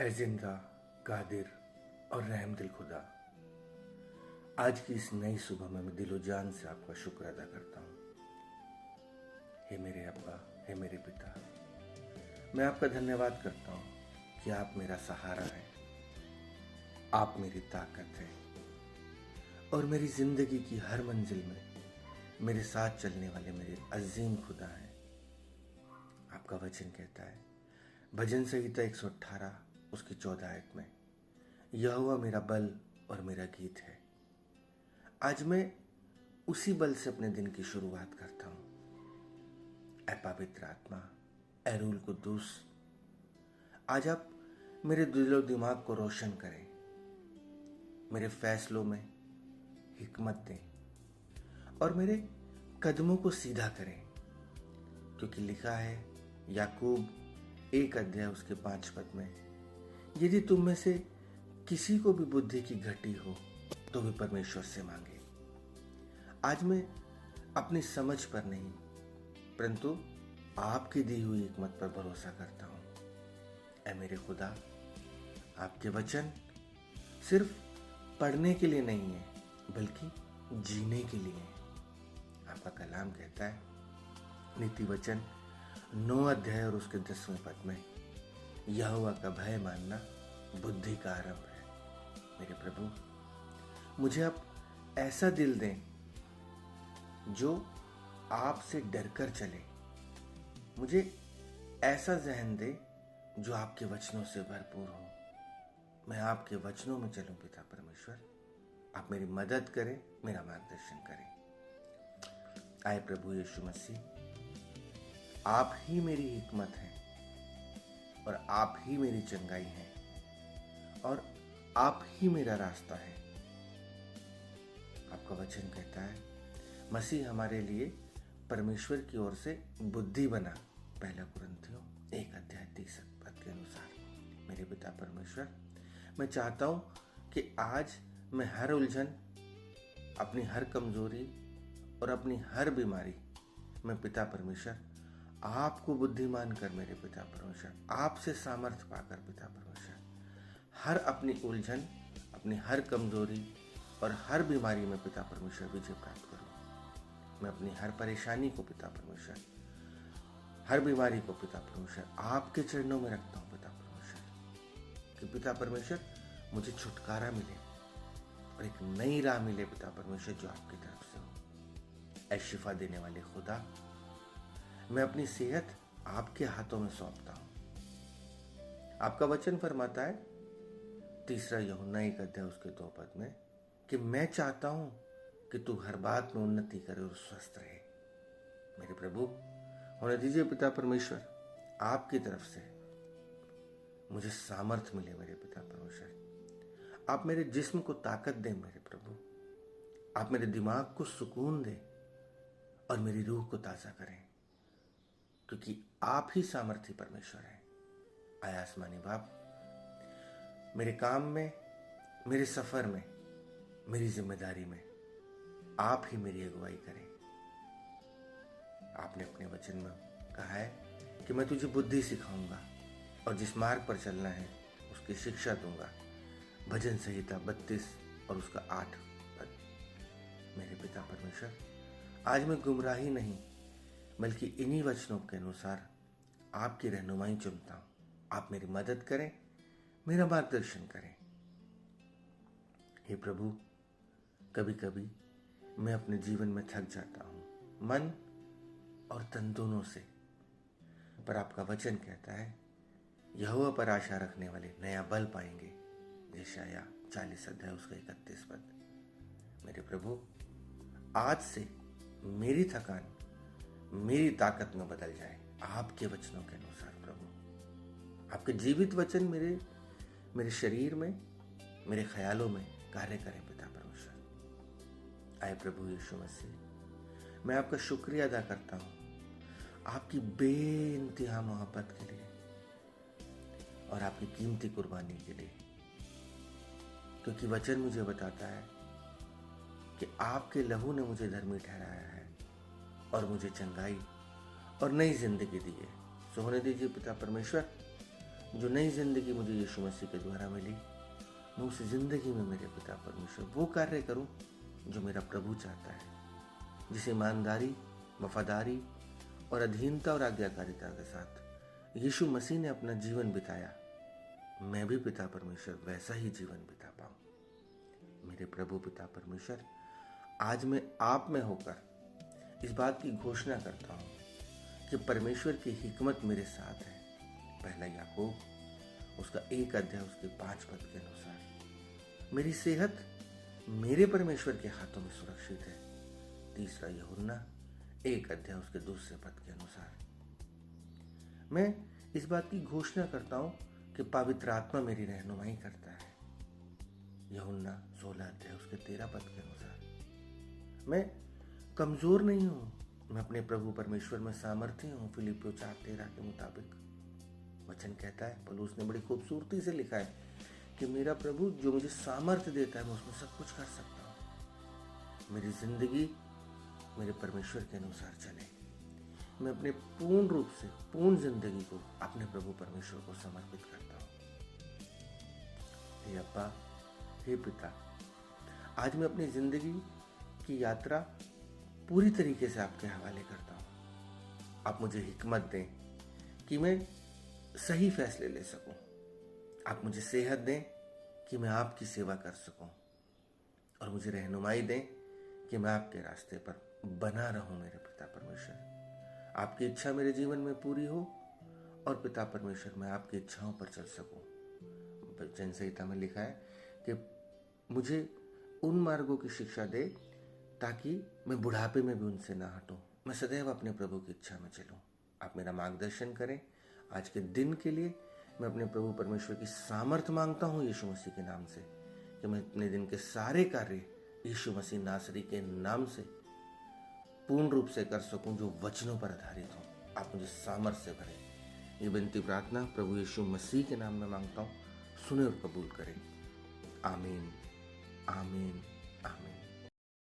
ए जिंदा, कादिर और रहम दिल खुदा, आज की इस नई सुबह में मैं दिलो जान से आपका शुक्र अदा करता हूँ। हे मेरे अब्बा, हे मेरे पिता, मैं आपका धन्यवाद करता हूँ कि आप मेरा सहारा हैं, आप मेरी ताकत हैं और मेरी जिंदगी की हर मंजिल में मेरे साथ चलने वाले मेरे अजीम खुदा हैं। आपका वचन कहता है भजन संहिता 118 उसकी 14 आयत में, यहोवा मेरा बल और मेरा गीत है। आज मैं उसी बल से अपने दिन की शुरुआत करता हूँ। ऐ पवित्र आत्मा, ऐ रूल कुद्दूस, आज आप मेरे दिलो दिमाग को रोशन करें, मेरे फैसलों में हिकमत दें और मेरे कदमों को सीधा करें, क्योंकि लिखा है याकूब 1 अध्याय उसके 5 पद में, यदि तुम में से किसी को भी बुद्धि की घटी हो तो भी परमेश्वर से मांगे। आज मैं अपनी समझ पर नहीं परंतु आपकी दी हुई हिकमत पर भरोसा करता हूँ। ऐ मेरे खुदा, आपके वचन सिर्फ पढ़ने के लिए नहीं है बल्कि जीने के लिए है। आपका कलाम कहता है नीति वचन 9 अध्याय और उसके 10वें पद में, यहोवा का भय मानना बुद्धि का आरंभ है। मेरे प्रभु, मुझे आप ऐसा दिल दें जो आपसे डरकर चले, मुझे ऐसा जहन दे जो आपके वचनों से भरपूर हो। मैं आपके वचनों में चलूं। पिता परमेश्वर, आप मेरी मदद करें, मेरा मार्गदर्शन करें। आए प्रभु यीशु मसीह, आप ही मेरी हिकमत हैं और आप ही मेरी चंगाई हैं और आप ही मेरा रास्ता है। आपका वचन कहता है मसीह हमारे लिए परमेश्वर की ओर से बुद्धि बना, 1 कुरिन्थियों 1 अध्याय 30 पद के अनुसार। मेरे पिता परमेश्वर, मैं चाहता हूं कि आज मैं हर उलझन, अपनी हर कमजोरी और अपनी हर बीमारी में पिता परमेश्वर आपको बुद्धिमान कर, मेरे पिता परमेश्वर आपसे सामर्थ्य पाकर पिता परमेश्वर हर अपनी उलझन, अपनी हर कमजोरी और हर बीमारी में पिता परमेश्वर विजय प्राप्त करूं। मैं अपनी हर परेशानी को पिता परमेश्वर, हर बीमारी को पिता परमेश्वर आपके चरणों में रखता हूं पिता परमेश्वर, कि पिता परमेश्वर मुझे छुटकारा मिले और एक नई राह मिले पिता परमेश्वर जो आपकी तरफ से हो। ऐ शिफा देने वाले खुदा, मैं अपनी सेहत आपके हाथों में सौंपता हूं। आपका वचन फरमाता है 3 यूहन्ना 1 अध्याय उसके 2 पद में कि मैं चाहता हूं कि तू हर बात में उन्नति करे और स्वस्थ रहे। मेरे प्रभु, होने दीजिए पिता परमेश्वर, आपकी तरफ से मुझे सामर्थ्य मिले। मेरे पिता परमेश्वर, आप मेरे जिस्म को ताकत दें। मेरे प्रभु, आप मेरे दिमाग को सुकून दें और मेरी रूह को ताजा करें, क्योंकि आप ही सामर्थी परमेश्वर हैं। आय आसमानी बाप, मेरे काम में, मेरे सफर में, मेरी जिम्मेदारी में आप ही मेरी अगुवाई करें। आपने अपने वचन में कहा है कि मैं तुझे बुद्धि सिखाऊंगा और जिस मार्ग पर चलना है उसकी शिक्षा दूंगा। भजन संहिता 32 और उसका 8 पद। मेरे पिता परमेश्वर, आज मैं गुमराही नहीं बल्कि इन्हीं वचनों के अनुसार आपकी रहनुमाई चुनता हूं। आप मेरी मदद करें, मेरा मार्गदर्शन करें। हे प्रभु, कभी कभी मैं अपने जीवन में थक जाता हूं, मन और तन दोनों से, पर आपका वचन कहता है यहोवा पर आशा रखने वाले नया बल पाएंगे। यशायाह 40 अध्याय उसका 31 पद। मेरे प्रभु, आज से मेरी थकान मेरी ताकत में बदल जाए आपके वचनों के अनुसार। प्रभु, आपके जीवित वचन मेरे शरीर में, मेरे ख्यालों में कार्य करें पिता परमेश्वर। आए प्रभु यीशु मसीह, मैं आपका शुक्रिया अदा करता हूं आपकी बेइंतहा मोहब्बत के लिए और आपकी कीमती कुर्बानी के लिए, क्योंकि वचन मुझे बताता है कि आपके लहू ने मुझे धर्मी ठहराया है और मुझे चंगाई और नई जिंदगी दी है। सो होने दीजिए पिता परमेश्वर, जो नई जिंदगी मुझे यीशु मसीह के द्वारा मिली, मैं उस जिंदगी में मेरे पिता परमेश्वर वो कार्य करूं जो मेरा प्रभु चाहता है, जिस ईमानदारी, वफादारी और अधीनता और आज्ञाकारिता के साथ यीशु मसीह ने अपना जीवन बिताया, मैं भी पिता परमेश्वर वैसा ही जीवन बिता पाऊं। मेरे प्रभु पिता परमेश्वर, आज मैं आप में होकर इस बात की घोषणा करता हूं कि परमेश्वर की हिकमत मेरे साथ है। पहला याकूब उसका 1 अध्याय उसके 5 पद के अनुसार मेरी सेहत मेरे परमेश्वर के हाथों में सुरक्षित है। तीसरा यूहन्ना 1 अध्याय उसके 2 पद के अनुसार मैं इस बात की घोषणा करता हूं कि पवित्र आत्मा मेरी रहनुमाई करता है। यूहन्ना 16 अध्याय उसके 13 पद के अनुसार मैं कमजोर नहीं हूं, मैं अपने प्रभु परमेश्वर में सामर्थ्य हूं। फिलिपियों 4:13 के मुताबिक वचन कहता है, पौलुस ने बड़ी खूबसूरती से लिखा है कि मेरा प्रभु जो मुझे सामर्थ्य देता है मैं उसमें सब कुछ कर सकता हूं। मेरी जिंदगी मेरे परमेश्वर के अनुसार चले। मैं अपने पूर्ण रूप से पूर्ण जिंदगी को अपने प्रभु परमेश्वर को समर्पित करता हूं। हे अब्बा, हे पिता, आज मैं अपनी जिंदगी की यात्रा पूरी तरीके से आपके हवाले करता हूं। आप मुझे हिकमत दें कि मैं सही फैसले ले सकूं। आप मुझे सेहत दें कि मैं आपकी सेवा कर सकूं, और मुझे रहनुमाई दें कि मैं आपके रास्ते पर बना रहूं। मेरे पिता परमेश्वर, आपकी इच्छा मेरे जीवन में पूरी हो, और पिता परमेश्वर मैं आपकी इच्छाओं पर चल सकूं। वचन संहिता में लिखा है कि मुझे उन मार्गों की शिक्षा दे ताकि मैं बुढ़ापे में भी उनसे ना हटूं। मैं सदैव अपने प्रभु की इच्छा में चलूं। आप मेरा मार्गदर्शन करें। आज के दिन के लिए मैं अपने प्रभु परमेश्वर की सामर्थ मांगता हूं यीशु मसीह के नाम से, कि मैं अपने दिन के सारे कार्य यीशु मसीह नासरी के नाम से पूर्ण रूप से कर सकूं, जो वचनों पर आधारित हो। आप मुझे सामर्थ्य से भरें। ये विनती प्रार्थना प्रभु यीशु मसीह के नाम में मांगता हूं। सुने और कबूल करें। आमीन, आमीन, आमीन।